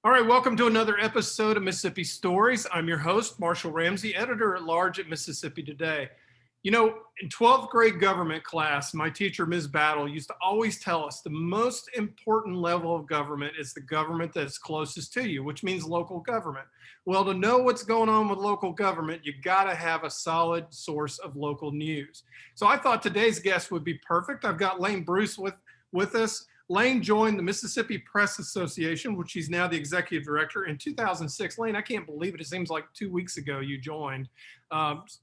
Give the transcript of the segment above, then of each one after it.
All right, welcome to another episode of Mississippi Stories. I'm your host, Marshall Ramsey, editor-at-large at Mississippi Today. You know, in 12th grade government class, my teacher, Ms. Battle, used to always tell us the most important level of government is the government that's closest to you, which means local government. Well, to know what's going on with local government, you got to have a solid source of local news. So I thought today's guest would be perfect. I've got Layne Bruce with us. Layne joined the Mississippi Press Association, which she's now the executive director, in 2006. Layne, I can't believe it. It seems like 2 weeks ago you joined.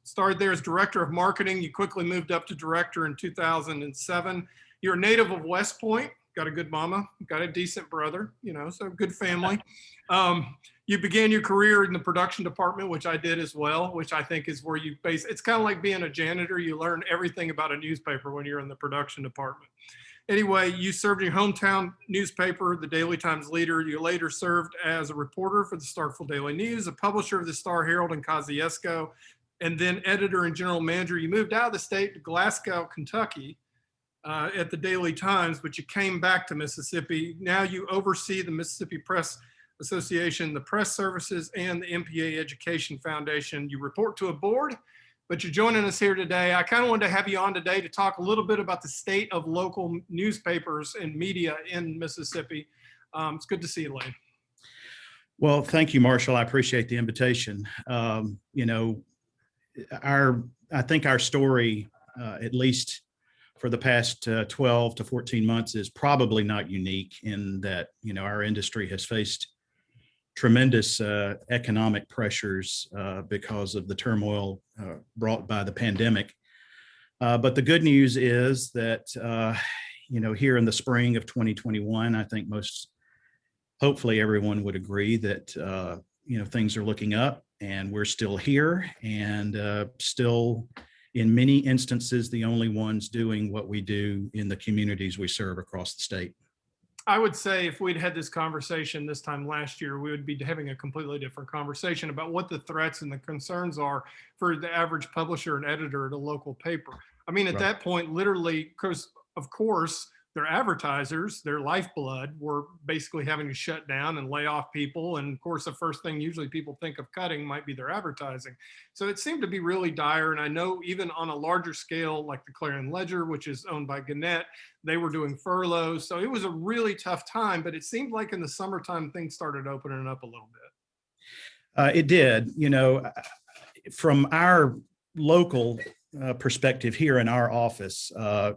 Started there as director of marketing. You quickly moved up to director in 2007. You're a native of West Point. Got a good mama, got a decent brother, so good family. You began your career in the production department, which I did as well, which I think is where it's kind of like being a janitor. You learn everything about a newspaper when you're in the production department. Anyway, you served in your hometown newspaper, the Daily Times Leader. You later served as a reporter for the Starkville Daily News, a publisher of the Star Herald in Kosciuszko, and then editor and general manager. You moved out of the state to Glasgow, Kentucky at the Daily Times, but you came back to Mississippi. Now you oversee the Mississippi Press Association, the press services, and the MPA Education Foundation. You report to a board, but you're joining us here today. I kind of wanted to have you on today to talk a little bit about the state of local newspapers and media in Mississippi. It's good to see you, Layne. Well, thank you, Marshall. I appreciate the invitation. I think our story, at least for the past 12 to 14 months, is probably not unique in that, our industry has faced tremendous economic pressures because of the turmoil brought by the pandemic. But the good news is that, here in the spring of 2021, I think hopefully everyone would agree that, things are looking up and we're still here and still in many instances, the only ones doing what we do in the communities we serve across the state. I would say if we'd had this conversation this time last year, we would be having a completely different conversation about what the threats and the concerns are for the average publisher and editor at a local paper. I mean, at that point, literally, because of course, their advertisers, their lifeblood, were basically having to shut down and lay off people. And of course, the first thing usually people think of cutting might be their advertising. So it seemed to be really dire. And I know even on a larger scale, like the Clarion Ledger, which is owned by Gannett, they were doing furloughs. So it was a really tough time, but it seemed like in the summertime, things started opening up a little bit. It did, from our local perspective here in our office,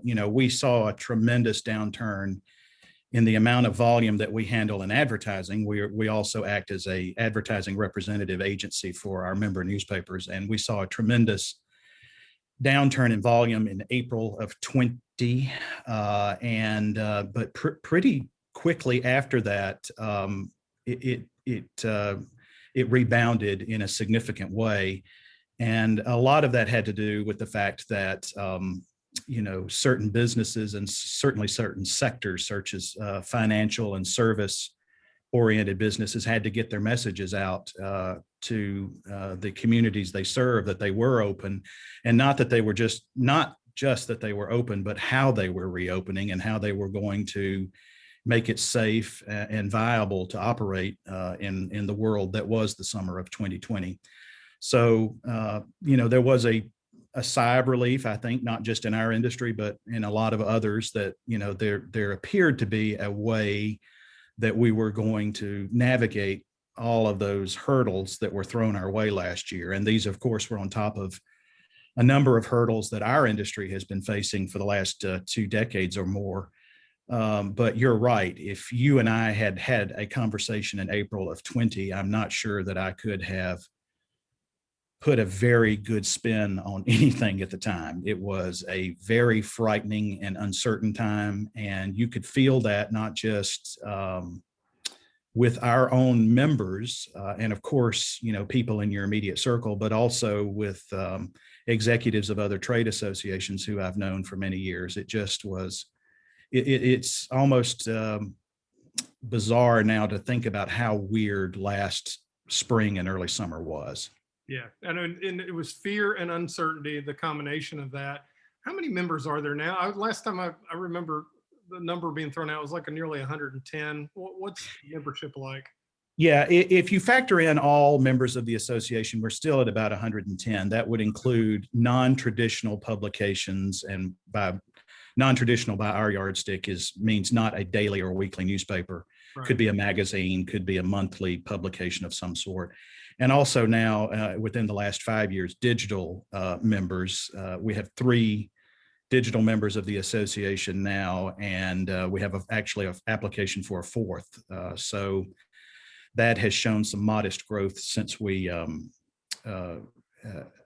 we saw a tremendous downturn in the amount of volume that we handle in advertising. We also act as a advertising representative agency for our member newspapers, and we saw a tremendous downturn in volume in April of 20, but pretty quickly after that, it rebounded in a significant way. And a lot of that had to do with the fact that, certain businesses and certainly certain sectors, such as financial and service-oriented businesses, had to get their messages out to the communities they serve that they were open, and not that they were not just that they were open, but how they were reopening and how they were going to make it safe and viable to operate in the world that was the summer of 2020. So, there was a sigh of relief, I think, not just in our industry, but in a lot of others, that, there appeared to be a way that we were going to navigate all of those hurdles that were thrown our way last year. And these, of course, were on top of a number of hurdles that our industry has been facing for the last 2 decades or more. But you're right. If you and I had had a conversation in April of 20, I'm not sure that I could have put a very good spin on anything at the time. It was a very frightening and uncertain time, and you could feel that not just with our own members and of course, people in your immediate circle, but also with executives of other trade associations who I've known for many years. It just was, it's almost bizarre now to think about how weird last spring and early summer was. Yeah, and it was fear and uncertainty, the combination of that. How many members are there now? Last time I remember the number being thrown out was like nearly 110. What's membership like? Yeah, if you factor in all members of the association, we're still at about 110. That would include non-traditional publications, and by non-traditional by our yardstick means not a daily or weekly newspaper. Right. Could be a magazine, could be a monthly publication of some sort. And also now, within the last 5 years, digital members. We have 3 digital members of the association now, and we have actually an application for a 4th. So that has shown some modest growth since we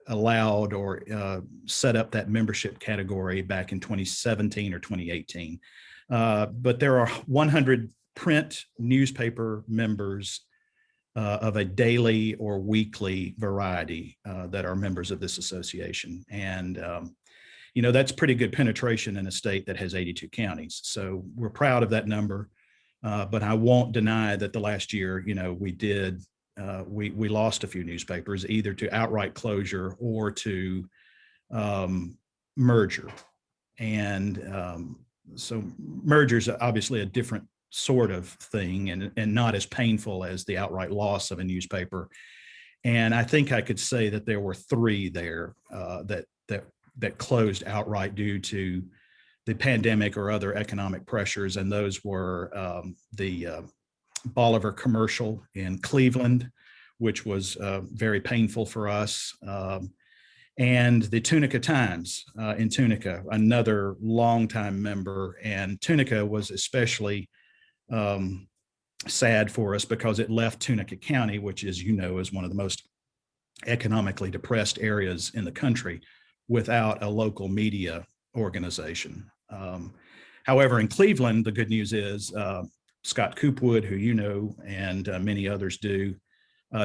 allowed or set up that membership category back in 2017 or 2018. But there are 100 print newspaper members of a daily or weekly variety that are members of this association. And, that's pretty good penetration in a state that has 82 counties. So we're proud of that number. But I won't deny that the last year, we lost a few newspapers, either to outright closure or to merger. And so mergers are obviously a different sort of thing, and not as painful as the outright loss of a newspaper. And I think I could say that there were 3 there that closed outright due to the pandemic or other economic pressures, and those were the Bolivar Commercial in Cleveland, which was very painful for us, and the Tunica Times in Tunica, another longtime member. And Tunica was especially sad for us because it left Tunica County, which is one of the most economically depressed areas in the country, without a local media organization. However, in Cleveland, the good news is Scott Coopwood, who and many others do,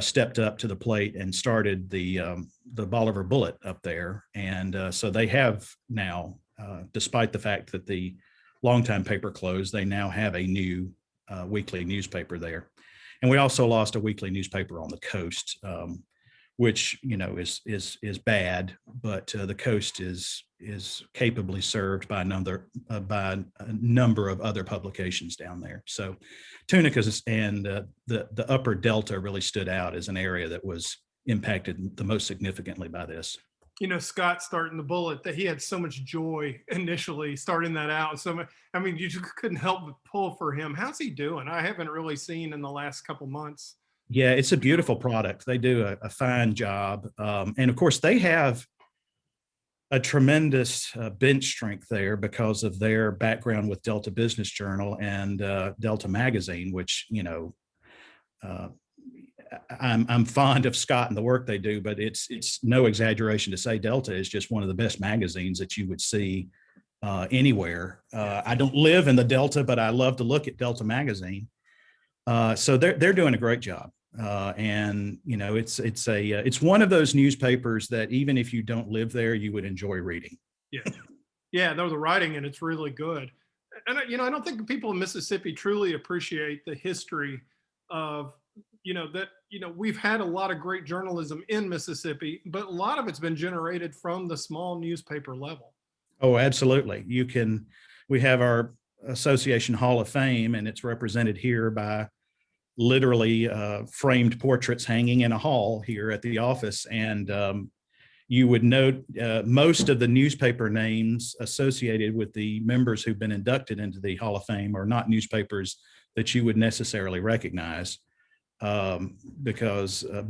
stepped up to the plate and started the Bolivar Bullet up there. And so they have now, despite the fact that the longtime paper closed, they now have a new weekly newspaper there. And we also lost a weekly newspaper on the coast, which is bad, but the coast is capably served by a number of other publications down there. So Tunica and the upper Delta really stood out as an area that was impacted the most significantly by this. Scott starting the Bullet, that he had so much joy initially starting that out. So, you just couldn't help but pull for him. How's he doing? I haven't really seen in the last couple months. Yeah, it's a beautiful product. They do a fine job. And of course, they have a tremendous bench strength there because of their background with Delta Business Journal and Delta Magazine, which, I'm fond of Scott and the work they do, but it's no exaggeration to say Delta is just one of the best magazines that you would see anywhere. I don't live in the Delta, but I love to look at Delta Magazine. So they're doing a great job. And it's one of those newspapers that even if you don't live there, you would enjoy reading. Yeah, the writing, and it's really good. And I don't think people in Mississippi truly appreciate the history of we've had a lot of great journalism in Mississippi, but a lot of it's been generated from the small newspaper level. Oh, absolutely. We have our Association Hall of Fame, and it's represented here by literally framed portraits hanging in a hall here at the office. And you would note most of the newspaper names associated with the members who've been inducted into the Hall of Fame are not newspapers that you would necessarily recognize. But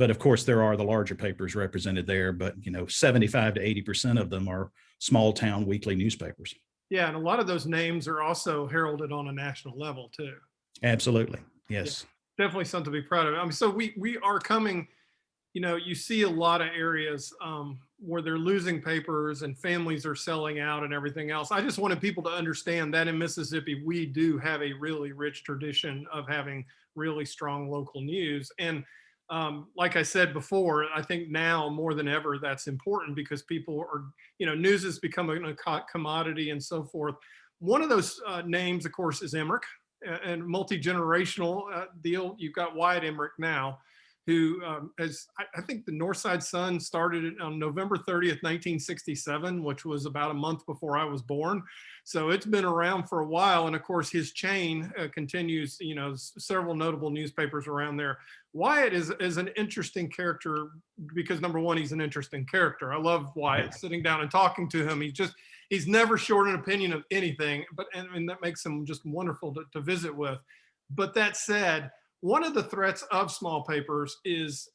of course there are the larger papers represented there, but 75 to 80% of them are small town weekly newspapers. Yeah, and a lot of those names are also heralded on a national level too. Absolutely, yes. Yeah, definitely something to be proud of. So we are coming. You see a lot of areas where they're losing papers and families are selling out and everything else. I just wanted people to understand that in Mississippi, we do have a really rich tradition of having really strong local news. And like I said before, I think now more than ever, that's important because people are, news is becoming a commodity and so forth. One of those names, of course, is Emmerich, and multi-generational deal. You've got Wyatt Emmerich now. who I think the Northside Sun started on November 30th, 1967, which was about a month before I was born. So it's been around for a while. And of course, his chain continues, several notable newspapers around there. Wyatt is an interesting character because, number one, he's an interesting character. I love Wyatt. Sitting down and talking to him, he's never short an opinion of anything, and that makes him just wonderful to visit with. But that said, one of the threats of small papers is,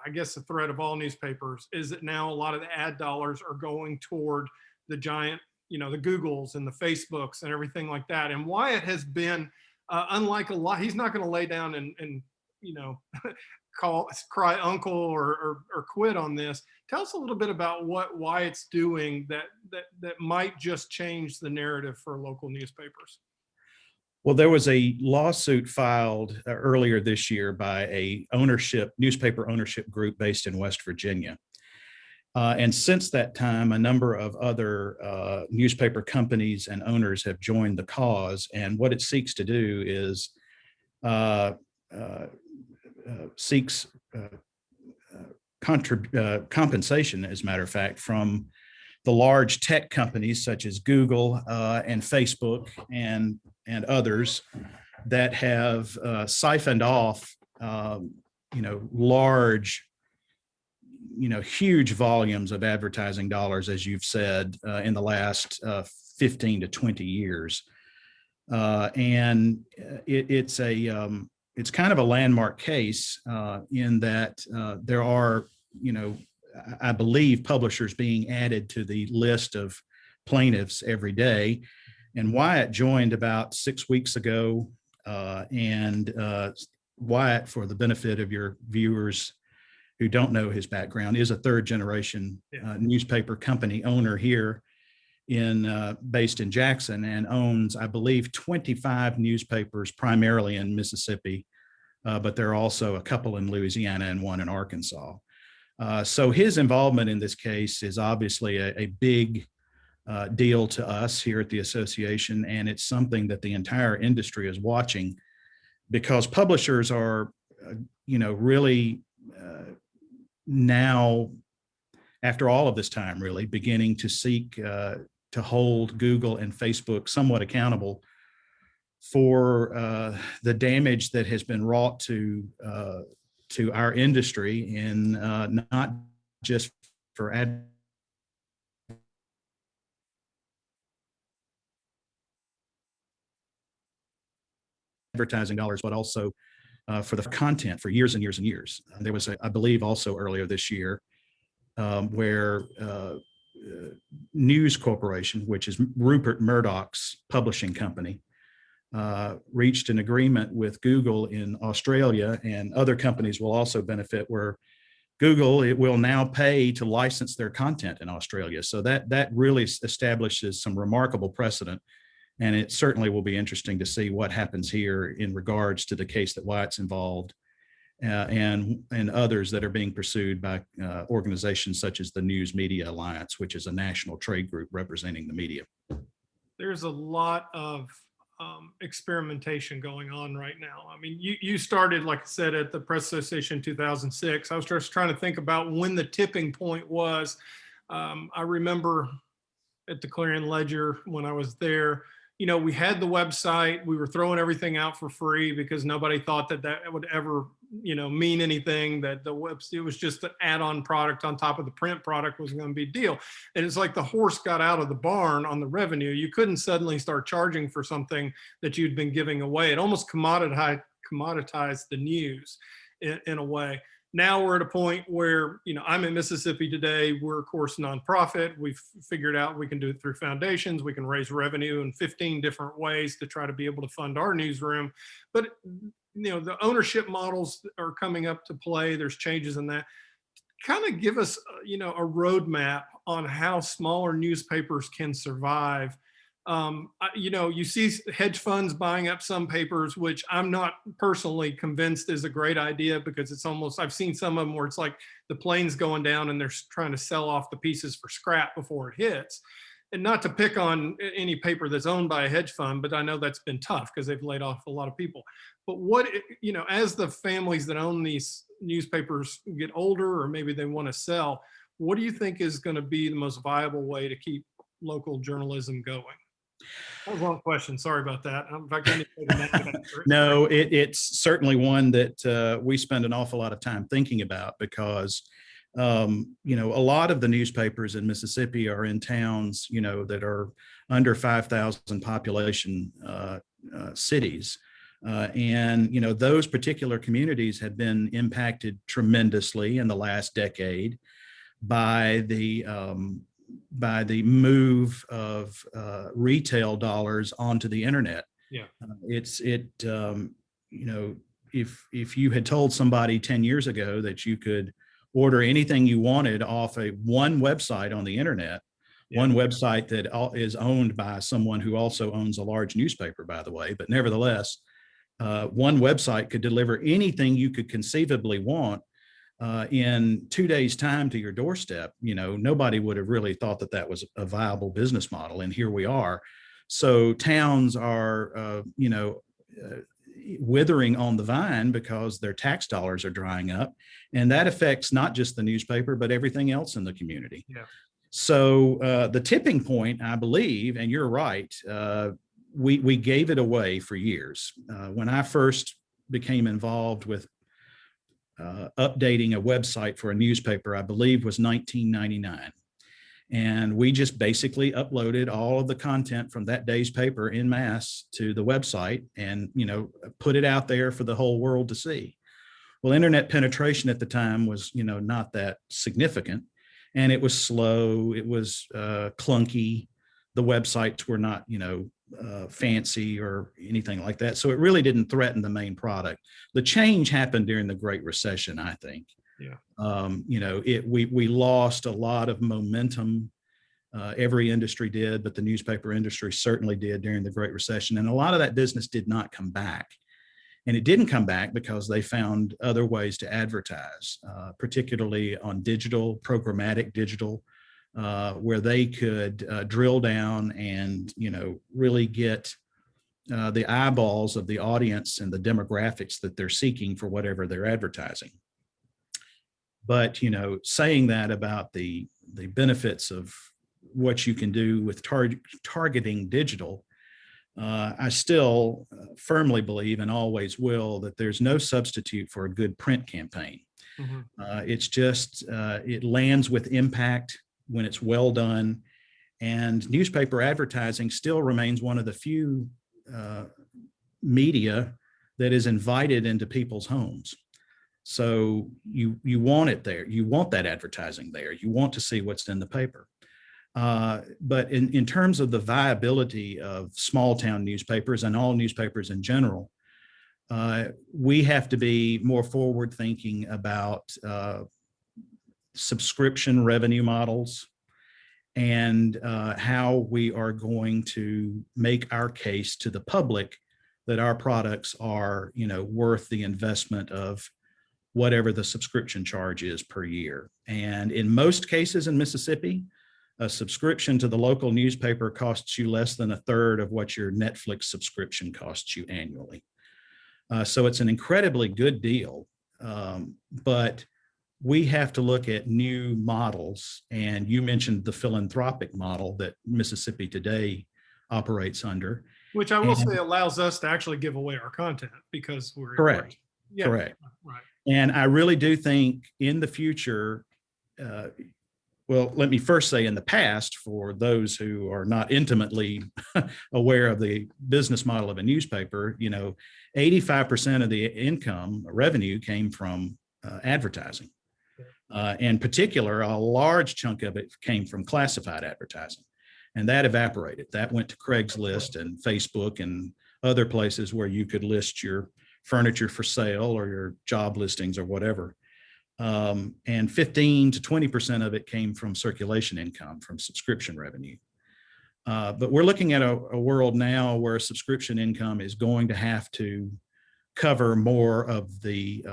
I guess the threat of all newspapers, is that now a lot of the ad dollars are going toward the giant, the Googles and the Facebooks and everything like that. And Wyatt has been, unlike a lot, he's not going to lay down and cry uncle or quit on this. Tell us a little bit about what Wyatt's doing that might just change the narrative for local newspapers. Well, there was a lawsuit filed earlier this year by a newspaper ownership group based in West Virginia. And since that time, a number of other newspaper companies and owners have joined the cause. And what it seeks to do is seeks compensation, as a matter of fact, from the large tech companies such as Google and Facebook and others that have siphoned off, large, huge volumes of advertising dollars, as you've said, in the last 15 to 20 years. And it's kind of a landmark case in that there are, I believe, publishers being added to the list of plaintiffs every day. And Wyatt joined about 6 weeks ago. And Wyatt, for the benefit of your viewers who don't know his background, is a third generation newspaper company owner here based in Jackson, and owns, I believe, 25 newspapers, primarily in Mississippi, but there are also a couple in Louisiana and one in Arkansas. So his involvement in this case is obviously a big deal to us here at the association, and it's something that the entire industry is watching, because publishers are, really now, after all of this time, really beginning to seek to hold Google and Facebook somewhat accountable for the damage that has been wrought to our industry, in not just for advertising dollars, but also for the content for years and years and years. There was, I believe, also earlier this year where News Corporation, which is Rupert Murdoch's publishing company, reached an agreement with Google in Australia, and other companies will also benefit, where Google will now pay to license their content in Australia. So that really establishes some remarkable precedent. And it certainly will be interesting to see what happens here in regards to the case that Wyatt's involved, and others that are being pursued by organizations such as the News Media Alliance, which is a national trade group representing the media. There's a lot of experimentation going on right now. I mean, you started, like I said, at the Press Association in 2006. I was just trying to think about when the tipping point was. I remember at the Clarion Ledger when I was there, we had the website, we were throwing everything out for free because nobody thought that would ever, mean anything, that it was just an add-on product on top of the print product was going to be a deal. And it's like the horse got out of the barn on the revenue. You couldn't suddenly start charging for something that you'd been giving away. It almost commoditized the news in a way. Now we're at a point where, I'm in Mississippi Today. We're, of course, nonprofit. We've figured out we can do it through foundations. We can raise revenue in 15 different ways to try to be able to fund our newsroom. But, the ownership models are coming up to play. There's changes in that. Kind of give us, a roadmap on how smaller newspapers can survive. You see hedge funds buying up some papers, which I'm not personally convinced is a great idea, because it's almost, I've seen some of them where it's like the plane's going down and they're trying to sell off the pieces for scrap before it hits. and not to pick on any paper that's owned by a hedge fund, but I know that's been tough because they've laid off a lot of people. But what, as the families that own these newspapers get older, or maybe they want to sell, what do you think is going to be the most viable way to keep local journalism going? That was a long question. Sorry about that. In fact, I need to take a minute. No, it's certainly one that we spend an awful lot of time thinking about because, a lot of the newspapers in Mississippi are in towns, that are under 5,000 population cities. And those particular communities have been impacted tremendously in the last decade by the move of retail dollars onto the internet. Yeah, if you had told somebody 10 years ago that you could order anything you wanted off one website on the internet, one website that is owned by someone who also owns a large newspaper, by the way, but nevertheless, one website could deliver anything you could conceivably want in 2 days' time to your doorstep, nobody would have really thought that was a viable business model. And here we are. So towns are, withering on the vine because their tax dollars are drying up. And that affects not just the newspaper, but everything else in the community. Yeah. So the tipping point, I believe, and you're right, we gave it away for years. When I first became involved with updating a website for a newspaper, I believe was 1999. And we just basically uploaded all of the content from that day's paper en masse to the website and, put it out there for the whole world to see. Well, internet penetration at the time was, not that significant, and it was slow. It was clunky. The websites were not, fancy or anything like that. So it really didn't threaten the main product. The change happened during the Great Recession, I think. Yeah. We lost a lot of momentum. Every industry did, but the newspaper industry certainly did during the Great Recession. And a lot of that business did not come back. And it didn't come back because they found other ways to advertise, particularly on digital, programmatic digital, where they could drill down and, really get the eyeballs of the audience and the demographics that they're seeking for whatever they're advertising. But, saying that about the benefits of what you can do with targeting digital, I still firmly believe and always will that there's no substitute for a good print campaign. Mm-hmm. It's just, it lands with impact when it's well done. And newspaper advertising still remains one of the few media that is invited into people's homes. So you want it there. You want that advertising there. You want to see what's in the paper. But in terms of the viability of small town newspapers and all newspapers in general, we have to be more forward thinking about subscription revenue models and how we are going to make our case to the public that our products are, worth the investment of whatever the subscription charge is per year. And in most cases in Mississippi, a subscription to the local newspaper costs you less than a third of what your Netflix subscription costs you annually. So it's an incredibly good deal, but we have to look at new models. And you mentioned the philanthropic model that Mississippi Today operates under. Which I will say allows us to actually give away our content because we're correct. Yeah, correct. Right. And I really do think in the future, well, let me first say in the past, for those who are not intimately aware of the business model of a newspaper, 85% of the income revenue came from advertising. In particular, a large chunk of it came from classified advertising, and that evaporated. That went to Craigslist and Facebook and other places where you could list your furniture for sale or your job listings or whatever. And 15 to 20% of it came from circulation income, from subscription revenue. But we're looking at a world now where subscription income is going to have to cover more of the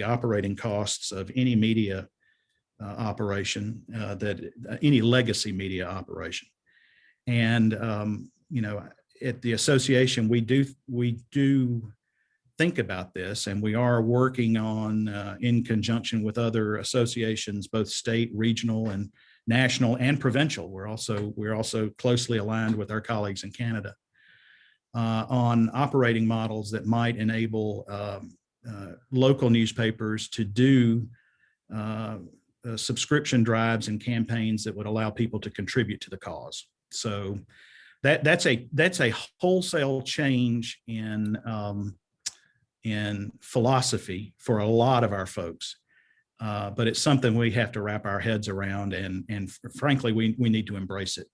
operating costs of any media operation, any legacy media operation. And at the association, we do think about this, and we are working on, in conjunction with other associations, both state, regional, and national and provincial. We're also closely aligned with our colleagues in Canada on operating models that might enable local newspapers to do subscription drives and campaigns that would allow people to contribute to the cause. So that's a wholesale change in philosophy for a lot of our folks. But it's something we have to wrap our heads around, and frankly, we need to embrace it.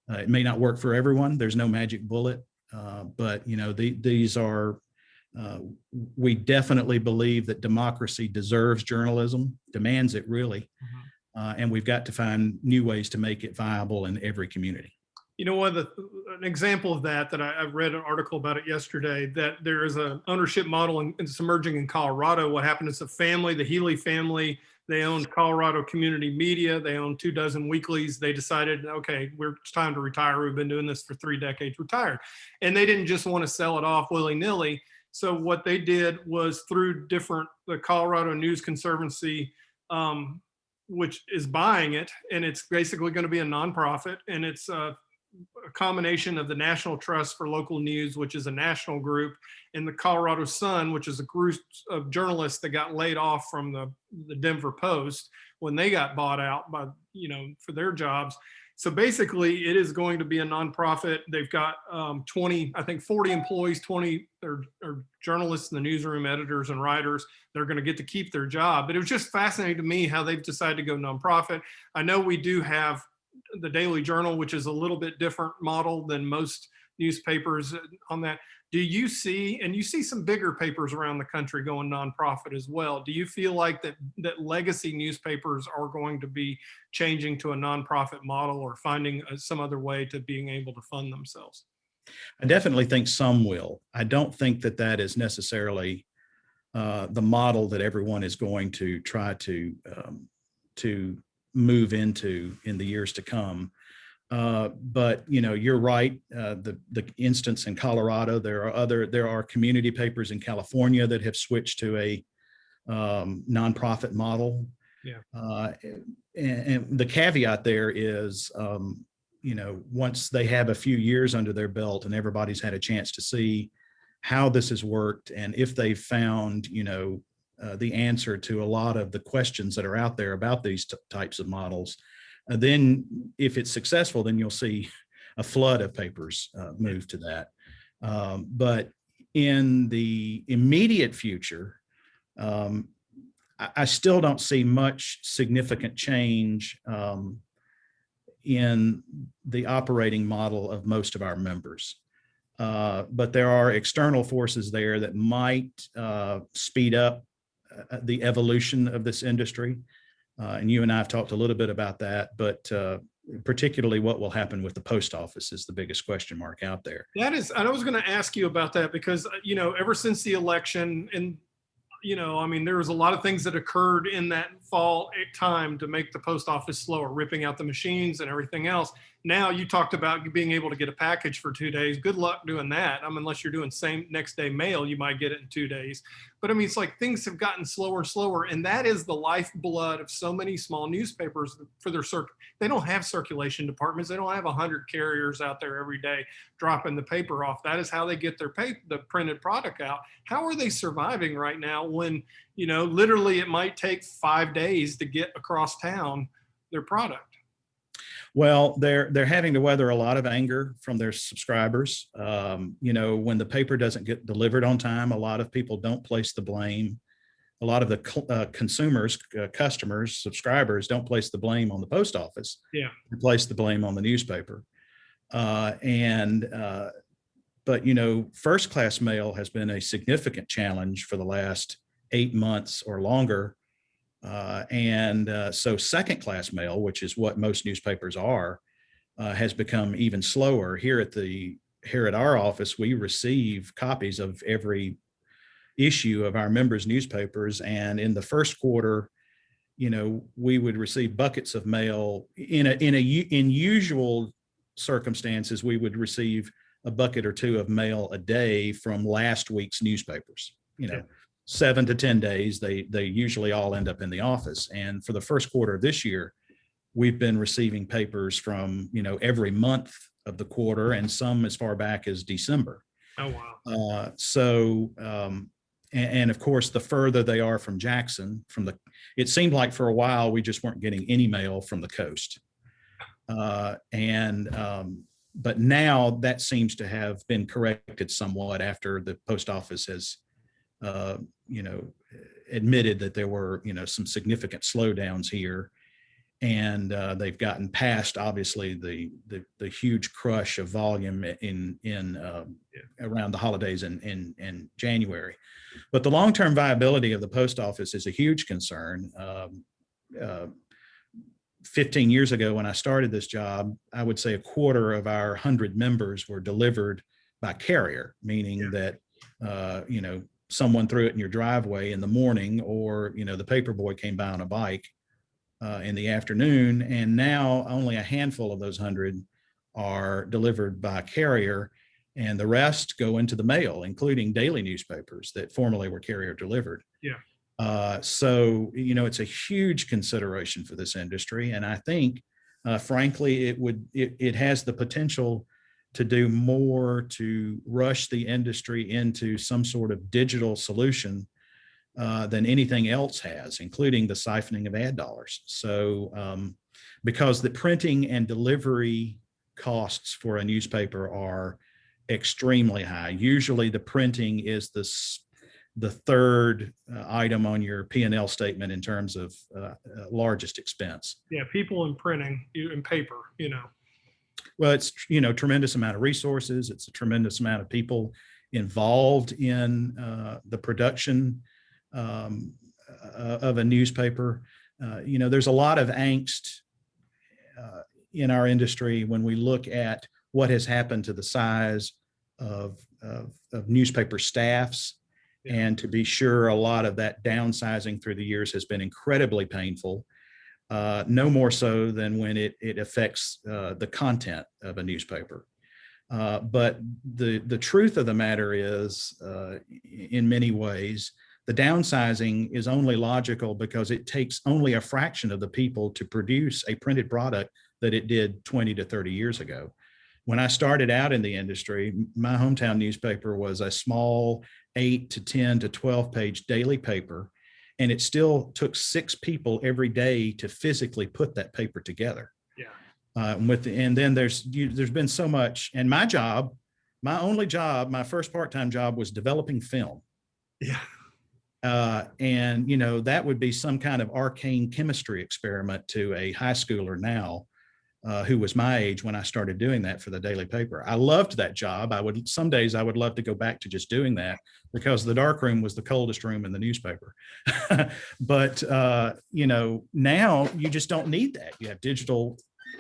It may not work for everyone. There's no magic bullet, but these are. We definitely believe that democracy deserves journalism, demands it really, and we've got to find new ways to make it viable in every community. An example of that I read an article about it yesterday, that there is an ownership model and it's emerging in Colorado. What happened is a family, the Healy family, they owned Colorado Community Media. They owned 24 weeklies. They decided, okay, it's time to retire. We've been doing this for 3 decades, retire. And they didn't just want to sell it off willy-nilly. So what they did was through the Colorado News Conservancy, which is buying it, and it's basically going to be a nonprofit, and it's a combination of the National Trust for Local News, which is a national group, and the Colorado Sun, which is a group of journalists that got laid off from the Denver Post when they got bought out by, for their jobs. So basically it is going to be a nonprofit. They've got 40 employees, 20 are journalists in the newsroom, editors and writers. They're going to get to keep their job. But it was just fascinating to me how they've decided to go nonprofit. I know we do have the Daily Journal, which is a little bit different model than most newspapers on that. Do you see, and you see some bigger papers around the country going nonprofit as well. Do you feel like that legacy newspapers are going to be changing to a nonprofit model or finding some other way to being able to fund themselves? I definitely think some will. I don't think that is necessarily the model that everyone is going to try to move into in the years to come. But you're right. The instance in Colorado, there are community papers in California that have switched to a nonprofit model. Yeah. And the caveat there is, once they have a few years under their belt and everybody's had a chance to see how this has worked, and if they've found, the answer to a lot of the questions that are out there about these types of models, then if it's successful, then you'll see a flood of papers move to that. But in the immediate future, I still don't see much significant change in the operating model of most of our members. But there are external forces there that might speed up the evolution of this industry. And you and I have talked a little bit about that, but particularly what will happen with the post office is the biggest question mark out there. That is, and I was going to ask you about that because, ever since the election and, there was a lot of things that occurred in that fall time to make the post office slower, ripping out the machines and everything else. Now you talked about being able to get a package for 2 days. Good luck doing that. Unless you're doing same next day mail, you might get it in 2 days. But it's like things have gotten slower and slower. And that is the lifeblood of so many small newspapers for their they don't have circulation departments. They don't have 100 carriers out there every day dropping the paper off. That is how they get their the printed product out. How are they surviving right now when, literally it might take 5 days to get across town their product? Well, they're having to weather a lot of anger from their subscribers. When the paper doesn't get delivered on time, a lot of people don't place the blame. A lot of the customers, subscribers don't place the blame on the post office. Yeah, they place the blame on the newspaper. But first class mail has been a significant challenge for the last 8 months or longer. So second class mail, which is what most newspapers are, has become even slower. Here at our office, we receive copies of every issue of our members' newspapers. And in the first quarter, we would receive buckets of mail in usual circumstances, we would receive a bucket or two of mail a day from last week's newspapers. 7 to 10 days, they usually all end up in the office. And for the first quarter of this year, we've been receiving papers from, every month of the quarter, and some as far back as December. Oh, wow. And of course, the further they are from Jackson, it seemed like for a while we just weren't getting any mail from the coast. But now that seems to have been corrected somewhat after the post office has, admitted that there were, some significant slowdowns here. And they've gotten past, obviously, the huge crush of volume around the holidays in January. But the long-term viability of the post office is a huge concern. 15 years ago, when I started this job, I would say a quarter of our 100 members were delivered by carrier, meaning that someone threw it in your driveway in the morning, or the paper boy came by on a bike in the afternoon. And now only a handful of those 100 are delivered by carrier, and the rest go into the mail, including daily newspapers that formerly were carrier delivered. So it's a huge consideration for this industry, and I think, frankly, it has the potential to do more to rush the industry into some sort of digital solution than anything else has, including the siphoning of ad dollars. So because the printing and delivery costs for a newspaper are extremely high. Usually the printing is the third item on your P&L statement in terms of largest expense. Yeah, people in printing, in paper, Well, it's, tremendous amount of resources. It's a tremendous amount of people involved in the production of a newspaper. There's a lot of angst in our industry when we look at what has happened to the size of newspaper staffs. Yeah. And to be sure, a lot of that downsizing through the years has been incredibly painful. No more so than when it affects the content of a newspaper. But the truth of the matter is, in many ways, the downsizing is only logical because it takes only a fraction of the people to produce a printed product that it did 20 to 30 years ago. When I started out in the industry, my hometown newspaper was a small 8 to 10 to 12 page daily paper, and it still took 6 people every day to physically put that paper together. Yeah. And then there's been so much, and my first part-time job was developing film. Yeah. And that would be some kind of arcane chemistry experiment to a high schooler now, who was my age when I started doing that for the daily paper. I loved that job. Some days I would love to go back to just doing that, because the darkroom was the coldest room in the newspaper. But now you just don't need that. You have digital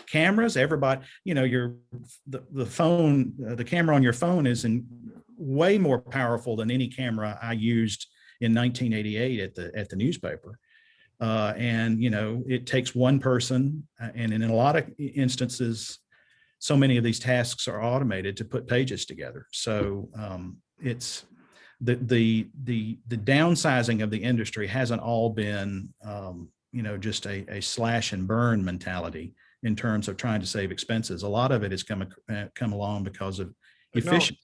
cameras. Everybody, the phone, the camera on your phone is way more powerful than any camera I used in 1988 at the newspaper. And it takes one person, and in a lot of instances, so many of these tasks are automated to put pages together. So it's the downsizing of the industry hasn't all been just a slash and burn mentality in terms of trying to save expenses. A lot of it has come along because of efficiency.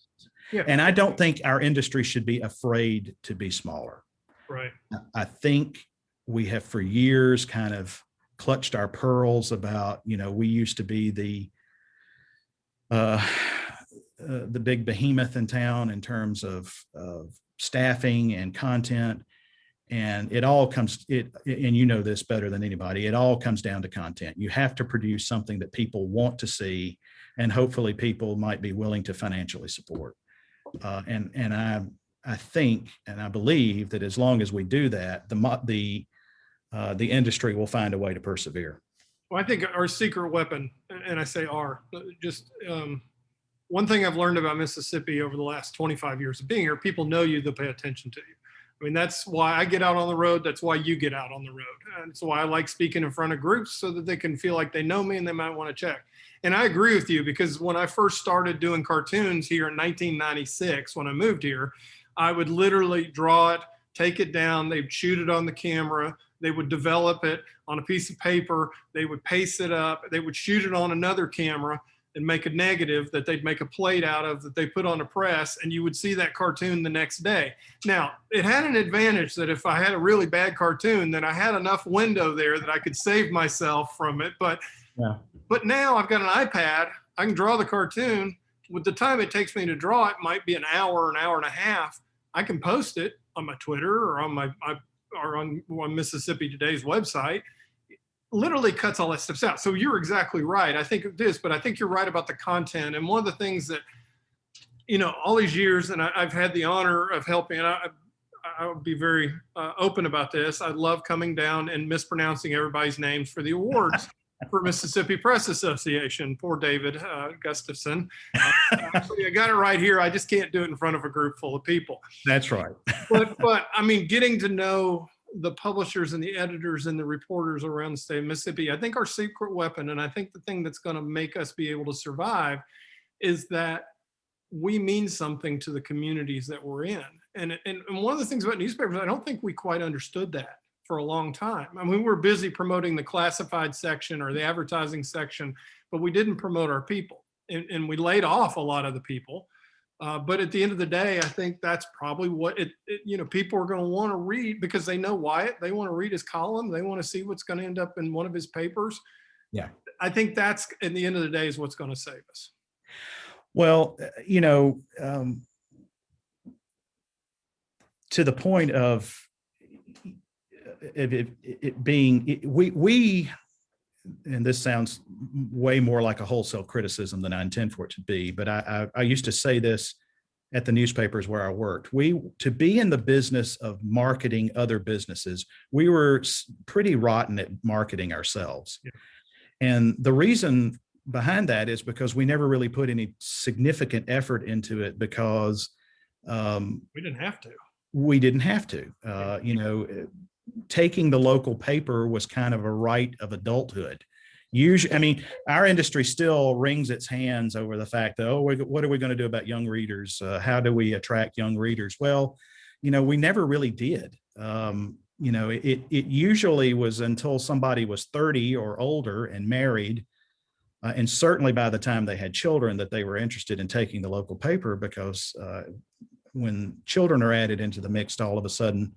Yeah. And I don't think our industry should be afraid to be smaller. Right. I think we have for years kind of clutched our pearls about, we used to be the big behemoth in town in terms of staffing and content. And it all comes, and this better than anybody, it all comes down to content. You have to produce something that people want to see, and hopefully people might be willing to financially support. And I think, and I believe that as long as we do that, the industry will find a way to persevere. Well, I think our secret weapon, and I say one thing I've learned about Mississippi over the last 25 years of being here, people know you, they'll pay attention to you. I mean, that's why I get out on the road. That's why you get out on the road. And it's why I like speaking in front of groups, so that they can feel like they know me and they might want to check. And I agree with you, because when I first started doing cartoons here in 1996, when I moved here, I would literally draw it, take it down, they'd shoot it on the camera, they would develop it on a piece of paper, they would paste it up, they would shoot it on another camera and make a negative that they'd make a plate out of that they put on a press, and you would see that cartoon the next day. Now, it had an advantage that if I had a really bad cartoon, then I had enough window there that I could save myself from it. But now I've got an iPad, I can draw the cartoon. With the time it takes me to draw it, might be an hour and a half. I can post it on my Twitter or on Mississippi Today's website. Literally cuts all that stuff out. So you're exactly right. I think it is, but I think you're right about the content. And one of the things that, all these years, and I've had the honor of helping, and I'll be very open about this. I love coming down and mispronouncing everybody's names for the awards for Mississippi Press Association. Poor David Gustafson. Actually, I got it right here. I just can't do it in front of a group full of people. That's right. but I mean, getting to know the publishers and the editors and the reporters around the state of Mississippi, I think our secret weapon, and I think the thing that's going to make us be able to survive, is that we mean something to the communities that we're in. And one of the things about newspapers, I don't think we quite understood that for a long time. I mean, we were busy promoting the classified section or the advertising section, but we didn't promote our people. And we laid off a lot of the people. But at the end of the day, I think that's probably what people are going to want to read, because they know Wyatt. They want to read his column. They want to see what's going to end up in one of his papers. Yeah. I think that's, at the end of the day, is what's going to save us. Well, to the point of it being, we, and this sounds way more like a wholesale criticism than I intend for it to be, but I used to say this at the newspapers where I worked. To be in the business of marketing other businesses, we were pretty rotten at marketing ourselves. Yeah. And the reason behind that is because we never really put any significant effort into it, because we didn't have to. We didn't have to. Taking the local paper was kind of a rite of adulthood. Usually, I mean, our industry still wrings its hands over the fact that, what are we going to do about young readers? How do we attract young readers? Well, we never really did. It usually was until somebody was 30 or older and married, and certainly by the time they had children, that they were interested in taking the local paper, because when children are added into the mix, all of a sudden,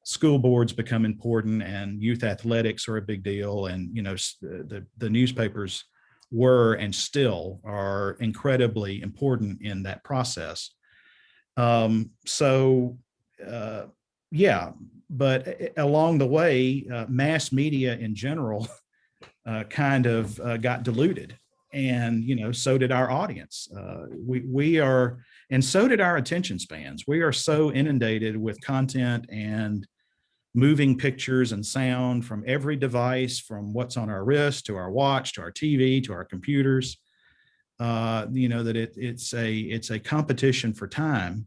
school boards become important and youth athletics are a big deal. And, the newspapers were and still are incredibly important in that process. But along the way, mass media in general kind of got diluted. And, so did our audience. We are, and so did our attention spans. We are so inundated with content and moving pictures and sound from every device, from what's on our wrist to our watch to our TV to our computers, that it's a competition for time.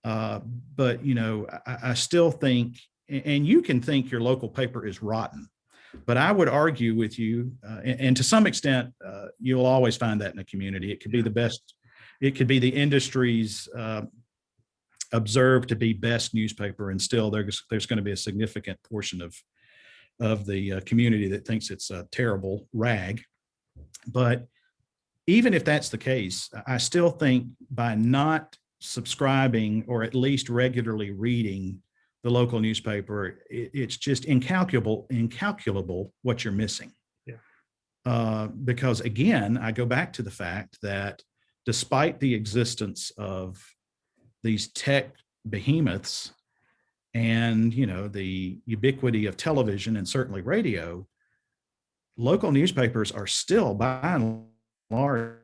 But I still think, and you can think your local paper is rotten, but I would argue with you, and to some extent, you'll always find that in a community. It could be the best. It could be the industry's observed to be best newspaper, and still there's going to be a significant portion of the community that thinks it's a terrible rag. But even if that's the case, I still think by not subscribing or at least regularly reading the local newspaper, it's just incalculable what you're missing. Yeah. Because again, I go back to the fact that despite the existence of these tech behemoths and, the ubiquity of television and certainly radio, local newspapers are still by and large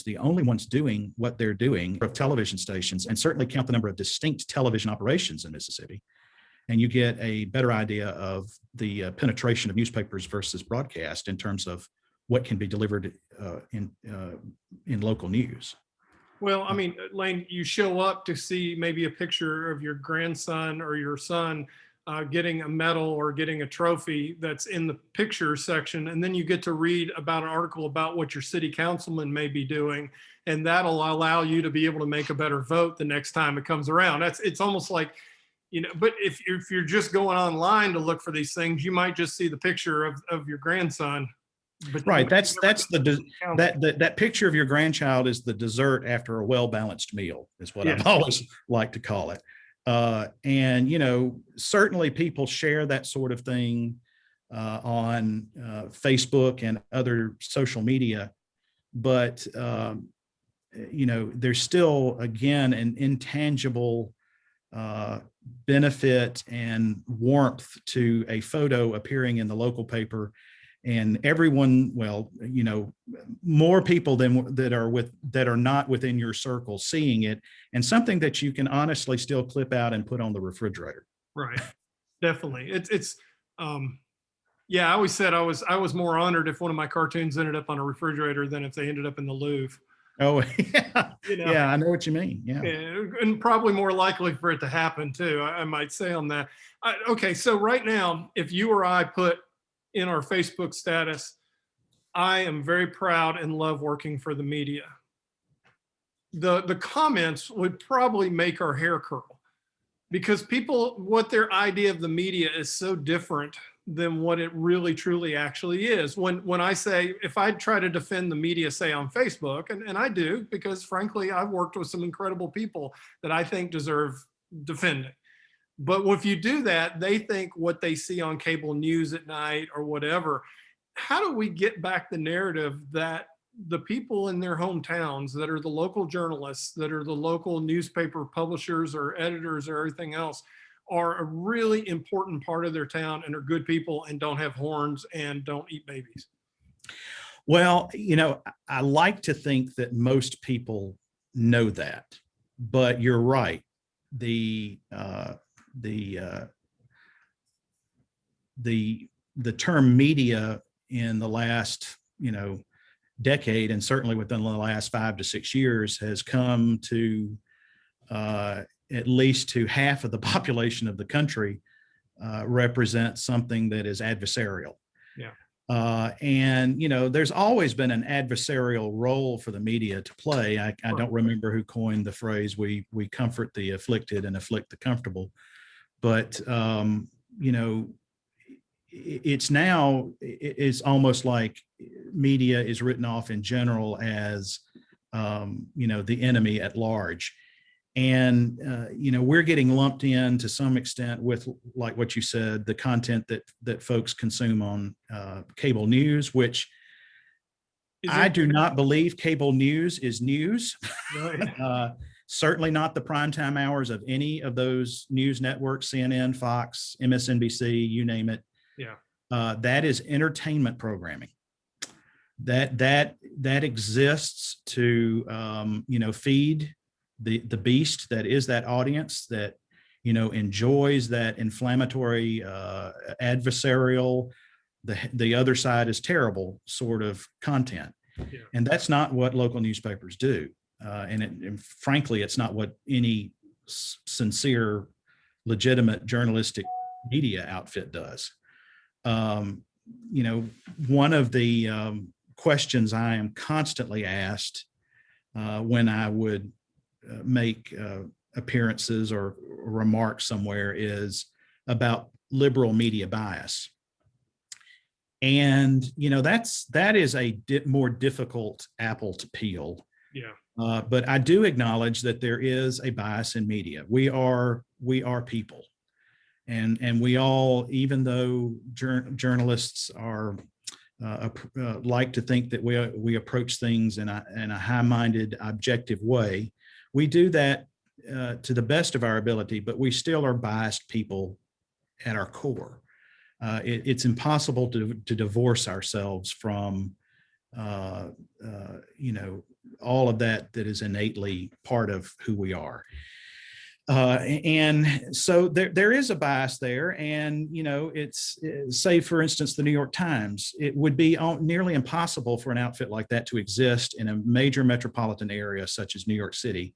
the only ones doing what they're doing of television stations, and certainly count the number of distinct television operations in Mississippi. And you get a better idea of the penetration of newspapers versus broadcast in terms of what can be delivered in local news. Well, I mean, Layne, you show up to see maybe a picture of your grandson or your son getting a medal or getting a trophy that's in the picture section. And then you get to read about an article about what your city councilman may be doing. And that'll allow you to be able to make a better vote the next time it comes around. It's almost like, but if you're just going online to look for these things, you might just see the picture of your grandson. But right. That picture of your grandchild is the dessert after a well-balanced meal, is what I've always liked to call it. And certainly people share that sort of thing on Facebook and other social media, but there's still, again, an intangible benefit and warmth to a photo appearing in the local paper, and everyone, more people that are not within your circle seeing it, and something that you can honestly still clip out and put on the refrigerator. Right. Definitely. I always said I was more honored if one of my cartoons ended up on a refrigerator than if they ended up in the Louvre. Oh, yeah. Yeah, I know what you mean. Yeah. And probably more likely for it to happen too, I might say on that. Okay, so right now, if you or I put in our Facebook status, I am very proud and love working for the media, the comments would probably make our hair curl, because what their idea of the media is so different than what it really truly actually is. When I say, if I try to defend the media, say on Facebook, and I do, because frankly, I've worked with some incredible people that I think deserve defending. But if you do that, they think what they see on cable news at night or whatever. How do we get back the narrative that the people in their hometowns, that are the local journalists, that are the local newspaper publishers or editors or everything else, are a really important part of their town and are good people and don't have horns and don't eat babies? Well, I like to think that most people know that, but you're right. The term media in the last, decade, and certainly within the last 5 to 6 years, has come to at least to half of the population of the country represent something that is adversarial. Yeah. And there's always been an adversarial role for the media to play. I don't remember who coined the phrase, we comfort the afflicted and afflict the comfortable. But it's almost like media is written off in general as the enemy at large. And we're getting lumped in to some extent with, like what you said, the content that folks consume on cable news, which I do not believe cable news is news. Right. Certainly not the primetime hours of any of those news networks, CNN, Fox, MSNBC, you name it. Yeah. That is entertainment programming. That exists to feed the beast that is that audience that enjoys that inflammatory, adversarial, the other side is terrible sort of content. Yeah. And that's not what local newspapers do. And frankly, it's not what any sincere, legitimate journalistic media outfit does. One of the questions I am constantly asked when I would make appearances or remarks somewhere is about liberal media bias. And, that is a more difficult apple to peel. Yeah. But I do acknowledge that there is a bias in media. We are people. And we all, even though journalists are like to think that we approach things in a high-minded, objective way, we do that to the best of our ability, but we still are biased people at our core. It's impossible to divorce ourselves from all of that is innately part of who we are. And so there is a bias there. And, it's, say, for instance, the New York Times, it would be nearly impossible for an outfit like that to exist in a major metropolitan area such as New York City,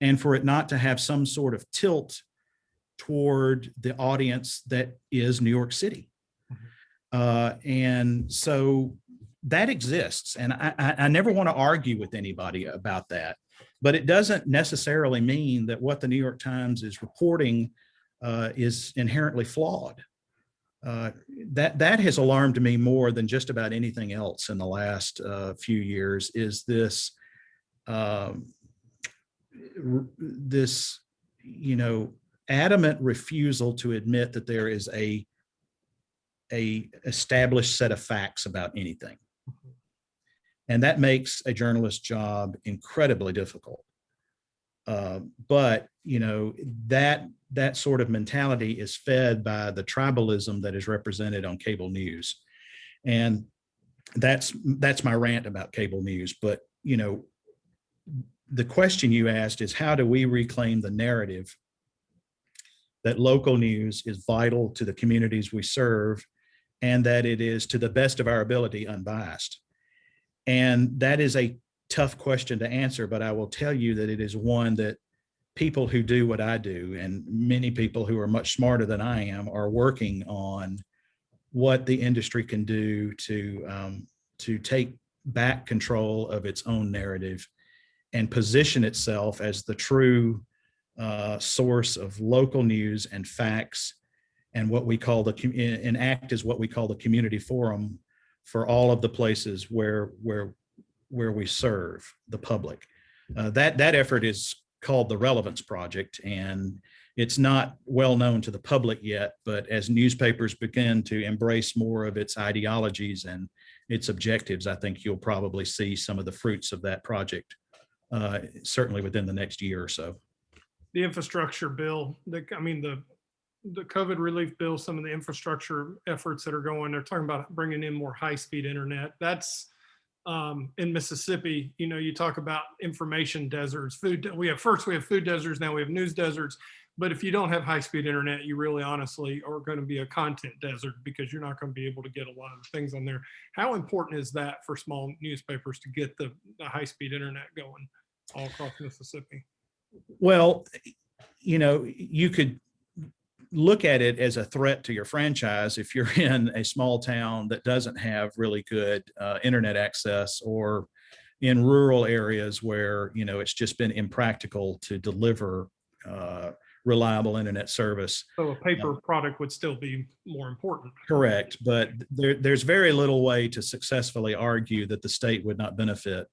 and for it not to have some sort of tilt toward the audience that is New York City. And so that exists. And I never want to argue with anybody about that, but it doesn't necessarily mean that what the New York Times is reporting is inherently flawed. That has alarmed me more than just about anything else in the last few years, is this adamant refusal to admit that there is a established set of facts about anything. And that makes a journalist's job incredibly difficult. But that sort of mentality is fed by the tribalism that is represented on cable news. And that's my rant about cable news. But the question you asked is, how do we reclaim the narrative that local news is vital to the communities we serve, and that it is, to the best of our ability, unbiased? And that is a tough question to answer, but I will tell you that it is one that people who do what I do, and many people who are much smarter than I am, are working on what the industry can do to take back control of its own narrative and position itself as the true source of local news and facts, and what we call and act as what we call the community forum for all of the places where we serve the public. That effort is called the Relevance Project, and it's not well known to the public yet, but as newspapers begin to embrace more of its ideologies and its objectives, I think you'll probably see some of the fruits of that project, certainly within the next year or so. The infrastructure bill, the COVID relief bill, some of the infrastructure efforts that are going, they're talking about bringing in more high-speed internet. That's in Mississippi. You talk about information deserts, we have food deserts, now we have news deserts. But if you don't have high-speed internet, you really honestly are going to be a content desert, because you're not going to be able to get a lot of things on there. How important is that for small newspapers to get the high-speed internet going all across Mississippi? Well, you could look at it as a threat to your franchise if you're in a small town that doesn't have really good internet access, or in rural areas where it's just been impractical to deliver reliable internet service. So a paper product would still be more important. Correct, but there's very little way to successfully argue that the state would not benefit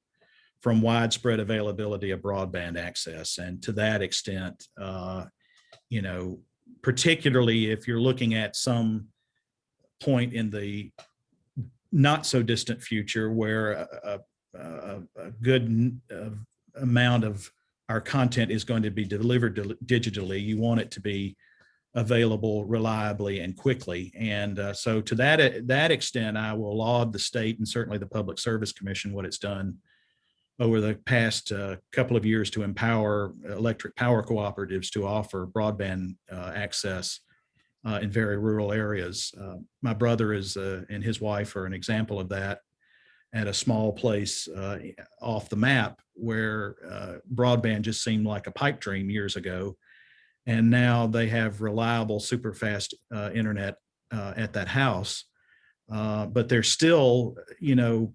from widespread availability of broadband access. And to that extent, particularly if you're looking at some point in the not so distant future where a good amount of our content is going to be delivered digitally, you want it to be available reliably and quickly. And so to that extent, I will laud the state and certainly the Public Service Commission, what it's done over the past couple of years to empower electric power cooperatives to offer broadband access in very rural areas. My brother and his wife are an example of that, at a small place off the map where broadband just seemed like a pipe dream years ago. And now they have reliable, super fast internet at that house. But there's still,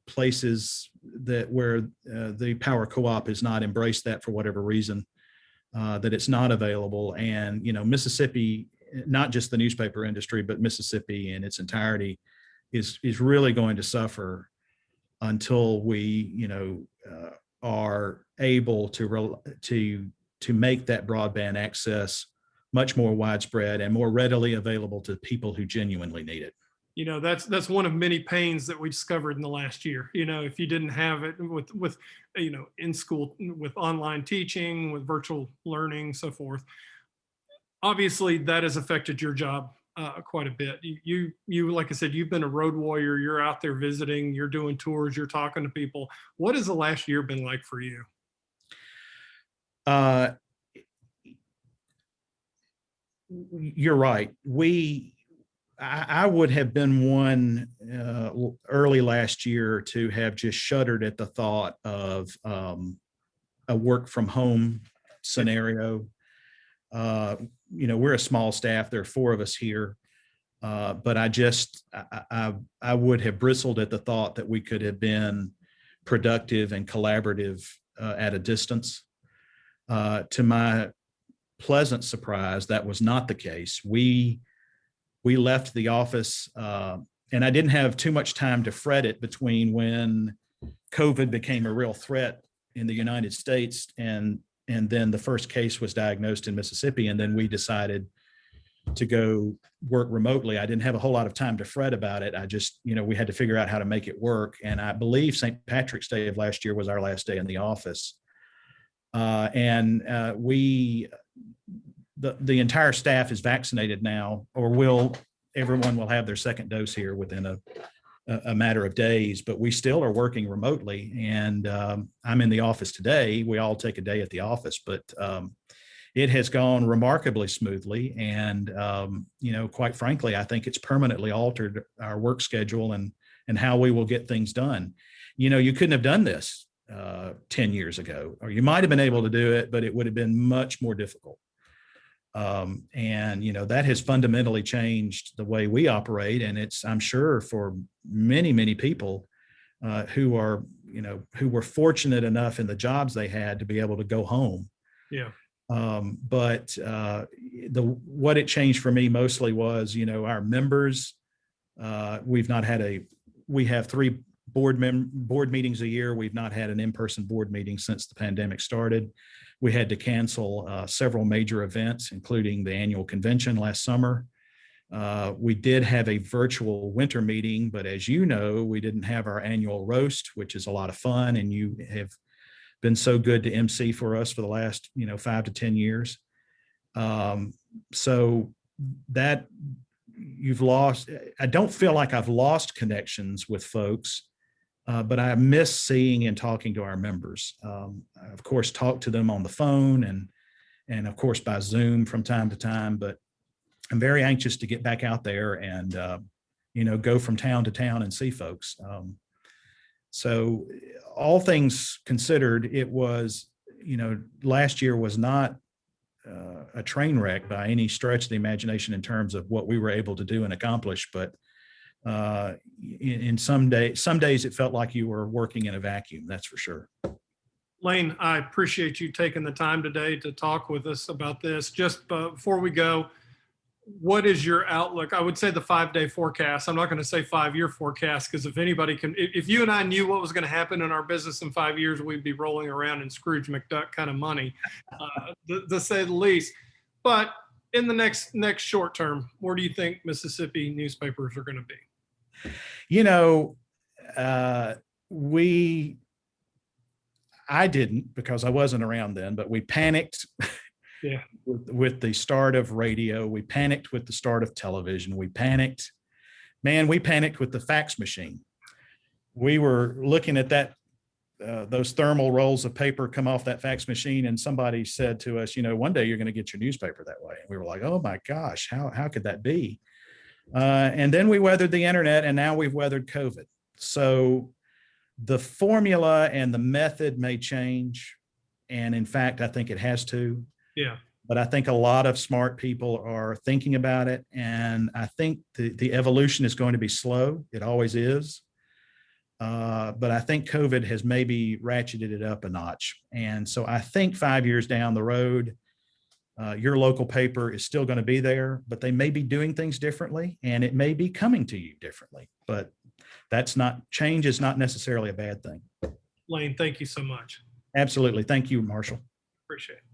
places where the power co-op has not embraced that for whatever reason, that it's not available. And, Mississippi, not just the newspaper industry, but Mississippi in its entirety is really going to suffer until we, are able to make that broadband access much more widespread and more readily available to people who genuinely need it. That's one of many pains that we discovered in the last year. If you didn't have it with in school, with online teaching, with virtual learning, so forth, obviously that has affected your job quite a bit. You, like I said, you've been a road warrior. You're out there visiting, you're doing tours, you're talking to people. What has the last year been like for you? You're right. I would have been one early last year to have just shuddered at the thought of a work from home scenario. We're a small staff. There are 4 of us here. But I would have bristled at the thought that we could have been productive and collaborative at a distance. To my pleasant surprise, that was not the case. We left the office, and I didn't have too much time to fret it between when COVID became a real threat in the United States, and then the first case was diagnosed in Mississippi, and then we decided to go work remotely. I didn't have a whole lot of time to fret about it. I just, we had to figure out how to make it work. And I believe St. Patrick's Day of last year was our last day in the office. The entire staff is vaccinated now, or everyone will have their second dose here within a matter of days, but we still are working remotely. And I'm in the office today. We all take a day at the office, but it has gone remarkably smoothly. And, quite frankly, I think it's permanently altered our work schedule and how we will get things done. You couldn't have done this 10 years ago, or you might have been able to do it, but it would have been much more difficult. That has fundamentally changed the way we operate. And I'm sure for many, many people who were fortunate enough in the jobs they had to be able to go home. Yeah. What it changed for me mostly was, our members. We have 3 board meetings a year. We've not had an in-person board meeting since the pandemic started. We had to cancel several major events, including the annual convention last summer. We did have a virtual winter meeting, but as you know, we didn't have our annual roast, which is a lot of fun, and you have been so good to MC for us for the last 5 to 10 years. So that you've lost. I don't feel like I've lost connections with folks, but I miss seeing and talking to our members. I, of course, talk to them on the phone and of course by Zoom from time to time, but I'm very anxious to get back out there and go from town to town and see folks. So all things considered, it was, last year was not a train wreck by any stretch of the imagination in terms of what we were able to do and accomplish. But in some days it felt like you were working in a vacuum, that's for sure. Layne, I appreciate you taking the time today to talk with us about this. Just before we go, what is your outlook? I would say the 5-day forecast. I'm not going to say 5-year forecast, because if you and I knew what was going to happen in our business in 5 years, we'd be rolling around in Scrooge McDuck kind of money, to say the least. But in the next short term, where do you think Mississippi newspapers are going to be? I didn't, because I wasn't around then, but we panicked. Yeah. With the start of radio, we panicked with the start of television. We panicked with the fax machine. We were looking at those thermal rolls of paper come off that fax machine, and somebody said to us, one day you're going to get your newspaper that way. And we were like, oh my gosh, how could that be? And then we weathered the internet, and now we've weathered COVID. So the formula and the method may change. And in fact, I think it has to. Yeah. But I think a lot of smart people are thinking about it. And I think the evolution is going to be slow. It always is. But I think COVID has maybe ratcheted it up a notch. And so I think 5 years down the road, your local paper is still going to be there, but they may be doing things differently, and it may be coming to you differently. But change is not necessarily a bad thing. Layne, thank you so much. Absolutely. Thank you, Marshall. Appreciate it.